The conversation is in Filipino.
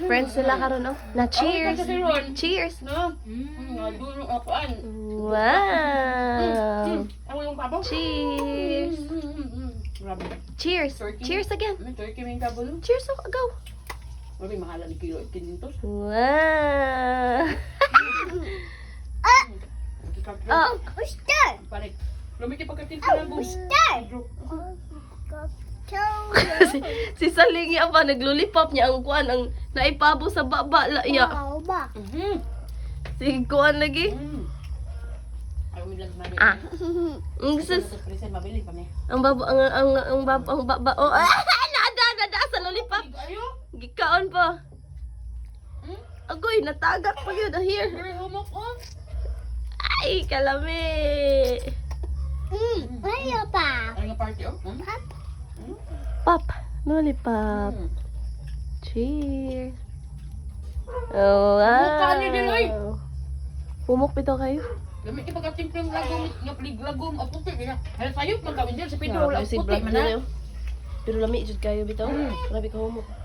Friends sila karon oh. Na cheers. Kasi Ron. Cheers. No? Nga dulo apaan. Wow. Ako yung kabo. Cheers. Grabe. Cheers. Turkey. Cheers again. May turkey may kabo. Cheers oh, go. Grabe mahala ni kilo 500. Wow. Oh, Gusto! Panik. Lumiki pagkatin sa lang. si Salingi pa naglulipop niya ang kuan ang naipabo sa baba la ya. Wow ba? Si kuan lagi. Ayaw mo lang mali. Ah. Ang sus. Present mabili pa niya. Ang baba ang baba oh. Nada sa lollipop. Ayo. Gikaon pa. Agoy natagak pa gyud here. Very humok oh. Ay kalami. Ayaw pa. Ano nga party oh? Pop, lollipop. Cheers. Oh, Mukha niyo din, oy. wow. Pumok pito kayo. Gamit yung pagkatimplang lagom, nga lagom, o puti, kaya. Halos ayok, magkawin dyan, si Pedro, wala Si puti, Black man na. Pero lami jud kayo bitaw. Grabe ka humok.